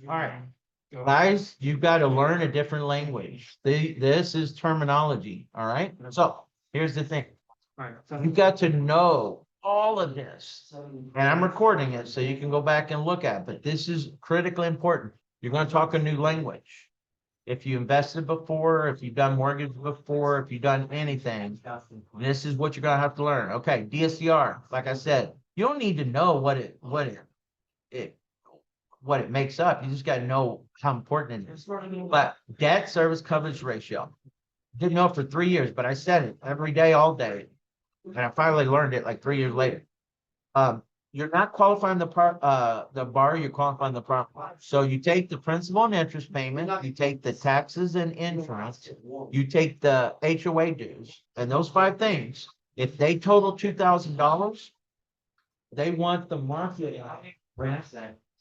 All right, guys, you've got to learn a different language. This is terminology. All right. So here's the thing. You've got to know all of this. And I'm recording it so you can go back and look at it. But this is critically important. You're going to talk a new language. If you invested before, if you've done mortgage before, if you've done anything, this is what you're going to have to learn. Okay, DSCR, like I said, you don't need to know it what it makes up. You just got to know how important it is. But debt service coverage ratio. Didn't know it for 3 years, but I said it every day, all day. And I finally learned it like 3 years later. You're not qualifying the bar, you're qualifying the property. So you take the principal and interest payment, you take the taxes and insurance, you take the HOA dues, and those 5 things. If they total $2,000, they want the market rent.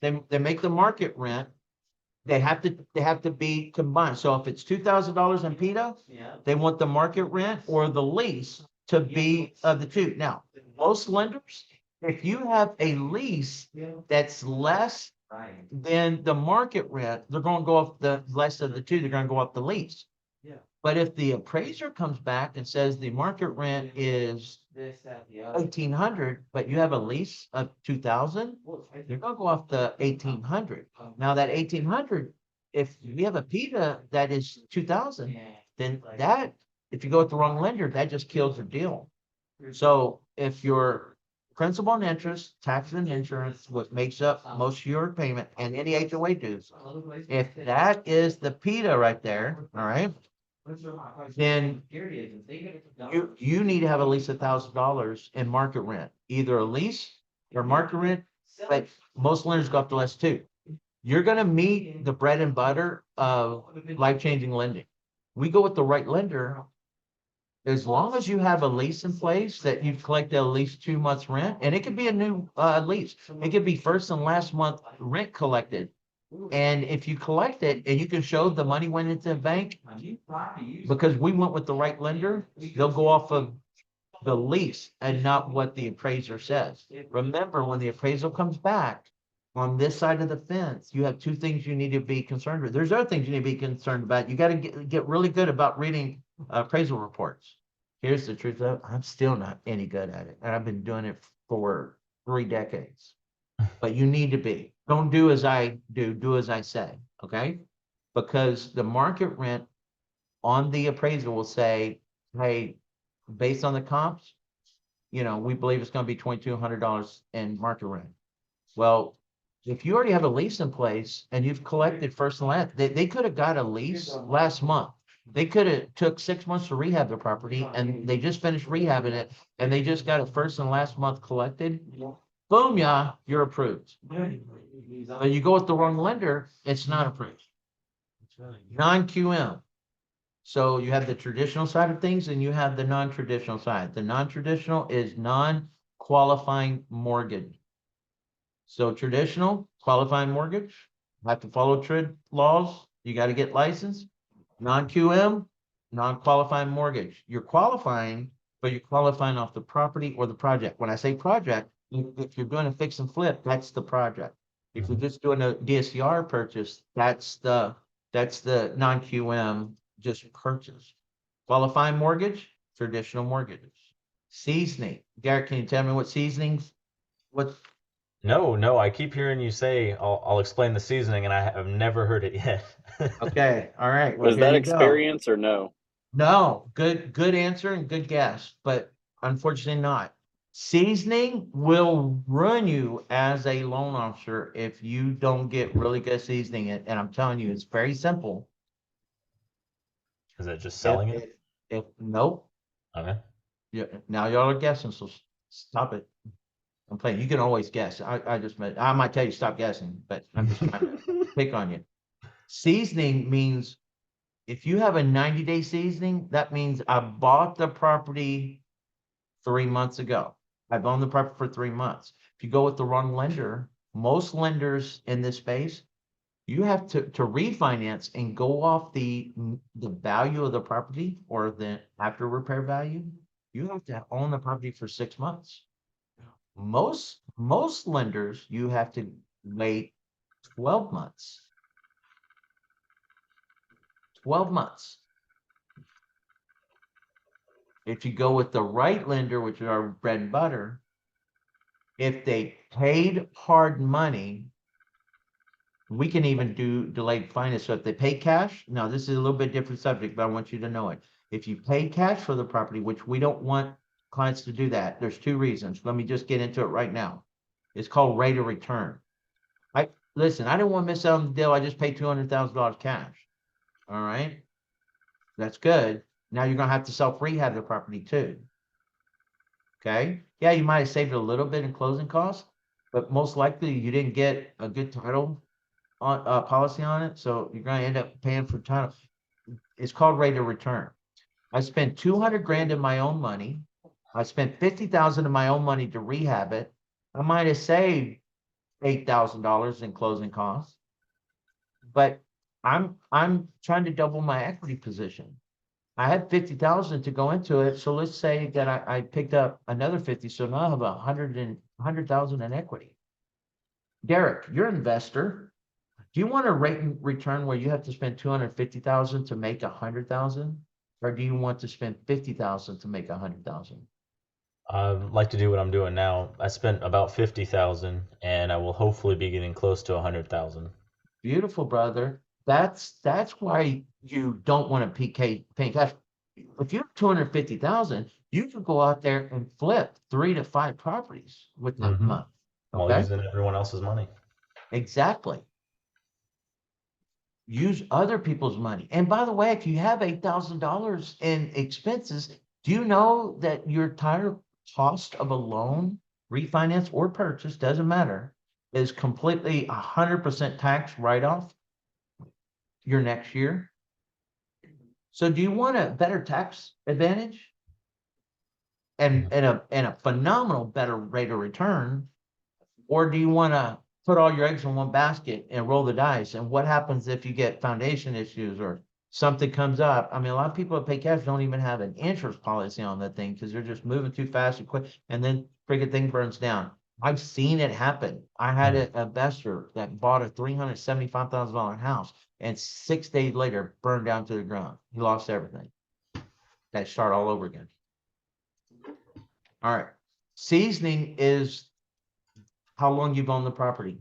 They make the market rent. They have to be combined. So if it's $2,000 in PETA, they want the market rent or the lease to be of the two. Now, most lenders, if you have a lease that's less than the market rent, they're going to go off the less of the two. They're going to go off the lease. But if the appraiser comes back and says the market rent is 1,800, but you have a lease of 2,000, you're going to go off the 1,800. Now that 1,800, if we have a PETA that is 2,000, then that, if you go with the wrong lender, that just kills your deal. So if your principal and interest, tax and insurance, what makes up most of your payment, and any HOA dues, if that is the PETA right there, all right, then you need to have at least $1,000 in market rent, either a lease or market rent, but most lenders go up to less too. You're going to meet the bread and butter of life-changing lending. We go with the right lender. As long as you have a lease in place that you've collected at least 2 months rent, and it could be a new lease. It could be first and last month rent collected. And if you collect it and you can show the money went into the bank, because we went with the right lender, they'll go off of the lease and not what the appraiser says. Remember, when the appraisal comes back on this side of the fence, you have 2 things you need to be concerned with. There's other things you need to be concerned about. You got to get really good about reading appraisal reports. Here's the truth, though, I'm still not any good at it. And I've been doing it for 3 decades. But you need to be. Don't do as I do, do as I say, okay? Because the market rent on the appraisal will say, hey, based on the comps, we believe it's going to be $2,200 in market rent. Well, if you already have a lease in place and you've collected first and last, they could have got a lease last month. They could have took 6 months to rehab their property, and they just finished rehabbing it, and they just got a first and last month collected. Boom, yeah, you're approved. But you go with the wrong lender, it's not approved. Non-QM. So you have the traditional side of things and you have the non-traditional side. The non-traditional is non-qualifying mortgage. So traditional, qualifying mortgage, have to follow TRID laws. You got to get licensed. Non-QM, non-qualifying mortgage. You're qualifying, but you're qualifying off the property or the project. When I say project, if you're doing a fix and flip, that's the project. If you're just doing a DSCR purchase, that's the non-QM just purchase. Qualifying mortgage, traditional mortgages. Seasoning. Garrett, can you tell me what seasonings? What? No, I keep hearing you say I'll explain the seasoning, and I have never heard it yet. Okay, all right. Well, Was here that you go. experience or no? No, good answer and good guess, but unfortunately not. Seasoning will ruin you as a loan officer if you don't get really good seasoning. And I'm telling you, it's very simple. Is it just selling If, it? if nope, Okay. yeah, now y'all are guessing, so stop it. I'm playing. You can always guess. I might tell you stop guessing, but I'm just trying to pick on you. Seasoning means if you have a 90-day seasoning, that means I bought the property 3 months ago. I've owned the property for 3 months. If you go with the wrong lender, most lenders in this space, you have to refinance and go off the value of the property or the after repair value. You have to own the property for 6 months. Most lenders, you have to wait 12 months. 12 months. If you go with the right lender, which is our bread and butter, if they paid hard money, we can even do delayed finance. So if they pay cash, now this is a little bit different subject, but I want you to know it. If you pay cash for the property, which we don't want clients to do that, there's two reasons. Let me just get into it right now. It's called rate of return. Listen, I didn't want to miss out on the deal. I just paid $200,000 cash. All right. That's good. Now you're going to have to self-rehab the property too. Okay. Yeah, you might have saved a little bit in closing costs, but most likely you didn't get a good title on policy on it. So you're going to end up paying for title. It's called rate of return. I spent 200 grand in my own money. I spent 50,000 of my own money to rehab it. I might have saved $8,000 in closing costs, but I'm trying to double my equity position. I had 50,000 to go into it. So let's say that I picked up another 50. So now I have 100,000 in equity. Derek, you're an investor. Do you want a rate and return where you have to spend 250,000 to make 100,000? Or do you want to spend 50,000 to make 100,000? I'd like to do what I'm doing now. I spent about 50,000 and I will hopefully be getting close to 100,000. Beautiful, brother. That's why you don't want to pay cash. If you have 250,000, you can go out there and flip 3 to 5 properties with that money. While Okay? using everyone else's money. Exactly. Use other people's money. And by the way, if you have $8,000 in expenses, do you know that your entire cost of a loan, refinance or purchase, doesn't matter, is completely 100% tax write-off your next year? So do you want a better tax advantage and a phenomenal better rate of return? Or do you want to put all your eggs in one basket and roll the dice? And what happens if you get foundation issues or something comes up? I mean, a lot of people that pay cash don't even have an insurance policy on that thing because they're just moving too fast and quick, and then freaking thing burns down. I've seen it happen. I had an investor that bought a $375,000 house and 6 days later burned down to the ground. He lost everything. Got to start all over again. All right. Seasoning is how long you've owned the property.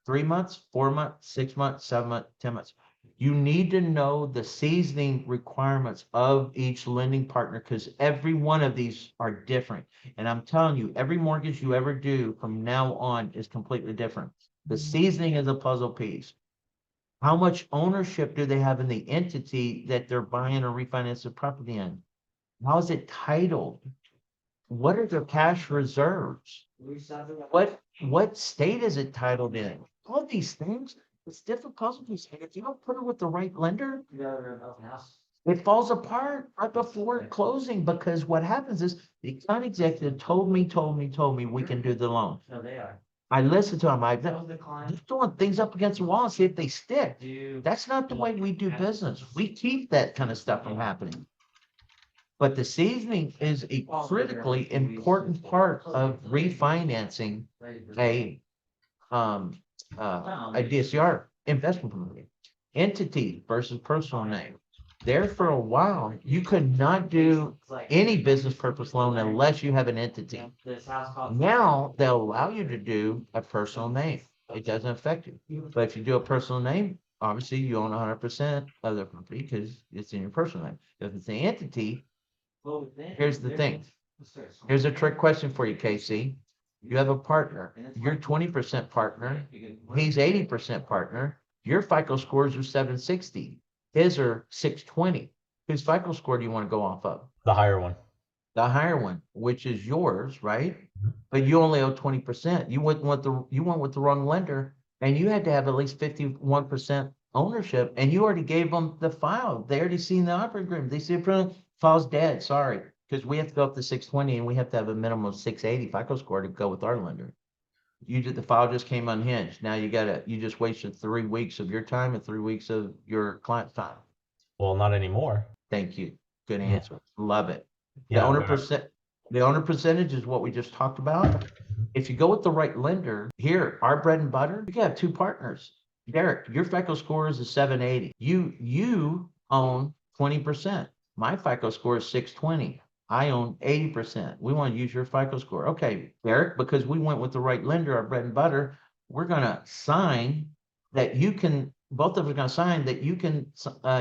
3 months, 4 months, 6 months, 7 months, 10 months. You need to know the seasoning requirements of each lending partner because every one of these are different. And I'm telling you, every mortgage you ever do from now on is completely different. The seasoning is a puzzle piece. How much ownership do they have in the entity that they're buying or refinancing the property in? How is it titled? What are their cash reserves? What state is it titled in? All these things, it's different puzzle pieces. And if you don't put it with the right lender, it falls apart right before closing because what happens is the account executive told me we can do the loan. No, they are. I listened to him. I Those decline. just throwing things up against the wall and see if they stick. Do. That's not the way we do business. We keep that kind of stuff from happening. But the seasoning is a critically important part of refinancing a DSCR investment company. Entity versus personal name. There for a while, you could not do any business purpose loan unless you have an entity. Now they'll allow you to do a personal name. It doesn't affect you. But if you do a personal name, obviously you own 100% of the property because it's in your personal name. If it's an entity, here's the thing. Here's a trick question for you, Casey. You have a partner. You're 20% partner. He's 80% partner. Your FICO scores are 760. His are 620. Whose FICO score do you want to go off of? The higher one. The higher one, which is yours, right? But you only owe 20%. You went with the wrong lender, and you had to have at least 51% ownership, and you already gave them the file. They already seen the operating agreement. They see the file's dead. Sorry, because we have to go up to 620, and we have to have a minimum of 680 FICO score to go with our lender. The file just came unhinged. Now you just wasted 3 weeks of your time and 3 weeks of your client's time. Well, not anymore. Thank you. Good answer. Love it. Yeah, The owner percentage is what we just talked about. If you go with the right lender, here, our bread and butter, you can have 2 partners. Derek, your FICO score is a 780. You own 20%. My FICO score is 620. I own 80%. We want to use your FICO score. Okay, Eric, because we went with the right lender, our bread and butter, we're gonna sign that you can, both of us are gonna sign that you can,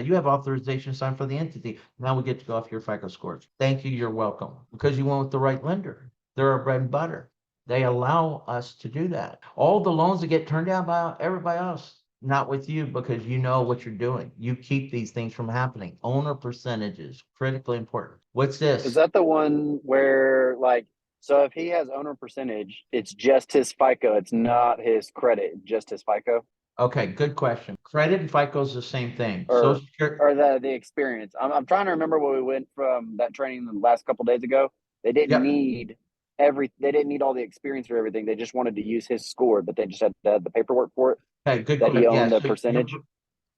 you have authorization to sign for the entity. Now we get to go off your FICO scores. Thank you, you're welcome. Because you went with the right lender. They're our bread and butter. They allow us to do that. All the loans that get turned down by everybody else, not with you, because you know what you're doing. You keep these things from happening. Owner percentages, critically important. What's Is this? that the one where, like, so if he has owner percentage, it's just his FICO, it's not his credit, just his FICO, Okay, good question. Credit and FICO is the same thing. or Social Security, or the experience? I'm trying to remember where we went from that training the last couple days ago. They didn't yep. need they didn't need all the experience or everything. They just wanted to use his score, but they just had to have the paperwork for it Okay, good that he question. Yeah, owned the so you're, percentage.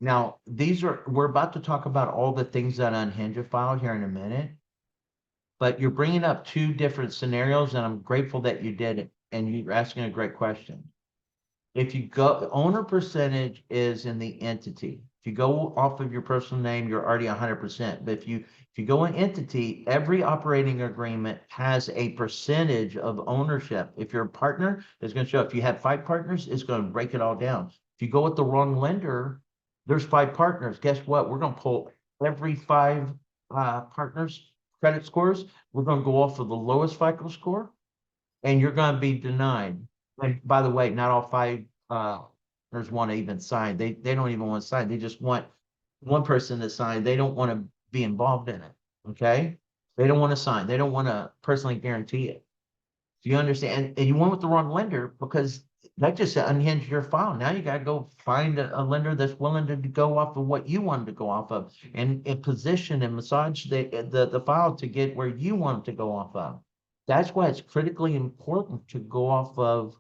now we're about to talk about all the things that unhinge a file here in a minute. But you're bringing up two different scenarios, and I'm grateful that you did it. And you're asking a great question. If you go, the owner percentage is in the entity. If you go off of your personal name, you're already 100%. But if you go in entity, every operating agreement has a percentage of ownership. If you're a partner, it's going to show. If you have 5 partners, it's going to break it all down. If you go with the wrong lender, there's 5 partners. Guess what? We're going to pull every 5 partners' credit scores. We're going to go off of the lowest FICO score, and you're going to be denied. And by the way, not all 5 there's one even sign. They don't even want to sign. They just want one person to sign. They don't want to be involved in it. Okay. They don't want to sign. They don't want to personally guarantee it. Do you understand? And you went with the wrong lender because that just unhinged your file. Now you got to go find a lender that's willing to go off of what you wanted to go off of, and position and massage the file to get where you want it to go off of. That's why it's critically important to go off of.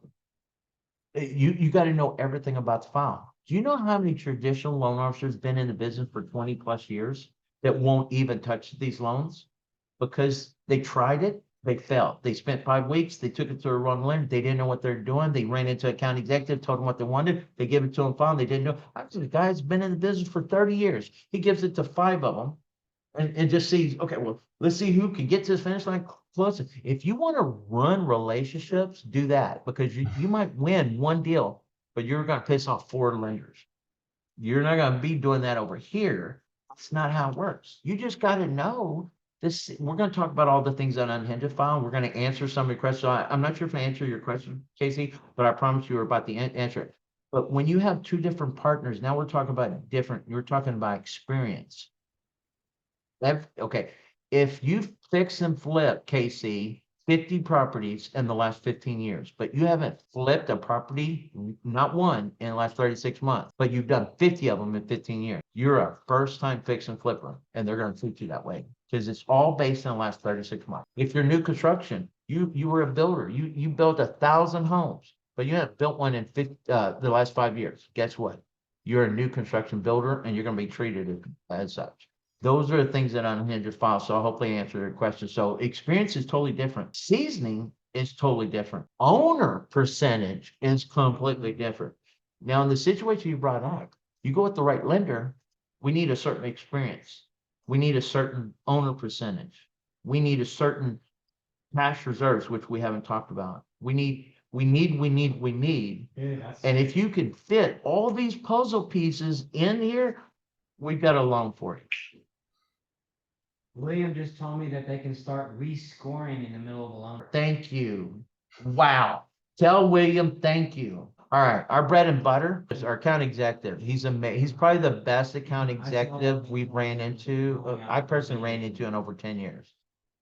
You got to know everything about the file. Do you know how many traditional loan officers been in the business for 20+ years that won't even touch these loans because they tried it, they failed. They spent 5 weeks, they took it to the wrong lender, they didn't know what they're doing. They ran into a county executive, told them what they wanted, they give it to them, file, they didn't know. Actually, the guy's been in the business for 30 years. He gives it to 5 of them and just sees, okay, well, let's see who can get to the finish line closer. If you want to run relationships, do that, because you might win one deal, but you're going to piss off 4 lenders. You're not going to be doing that over here. That's not how it works. You just got to know this. We're going to talk about all the things on Unhinged file. We're going to answer some of your questions. So I'm not sure if I answer your question, Casey, but I promise you we're about to answer it. But when you have 2 different partners, now we're talking about you're talking about experience. Okay, if you fix and flip, KC, 50 properties in the last 15 years, but you haven't flipped a property, not one in the last 36 months, but you've done 50 of them in 15 years, you're a first-time fix and flipper, and they're going to treat you that way because it's all based on the last 36 months. If you're new construction, you were a builder, you built 1,000 homes, but you haven't built one in the last 5 years. Guess what? You're a new construction builder, and you're going to be treated as such. Those are the things that unhinge your file. So hopefully I answered your question. So experience is totally different. Seasoning is totally different. Owner percentage is completely different. Now, in the situation you brought up, you go with the right lender, we need a certain experience. We need a certain owner percentage. We need a certain cash reserves, which we haven't talked about. We need. And if you can fit all these puzzle pieces in here, we've got a loan for you. William just told me that they can start rescoring in the middle of a loan. Thank you. Wow. Tell William, thank you. All right. Our bread and butter is our account executive. He's amazing. He's probably the best account executive we've ran into. I personally ran into in over 10 years.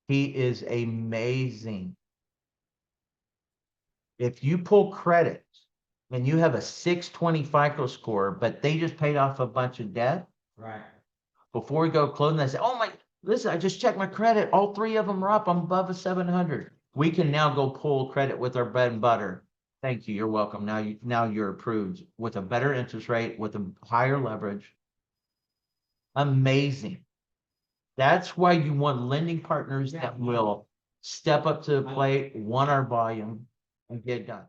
He is amazing. If you pull credit and you have a 620 FICO score, but they just paid off a bunch of debt. Right. Before we go closing, they say, oh my, listen, I just checked my credit. All 3 of them are up. I'm above a 700. We can now go pull credit with our bread and butter. Thank you. You're welcome. Now you're approved with a better interest rate, with a higher leverage. Amazing. That's why you want lending partners that will step up to the plate, want our volume, and get it done.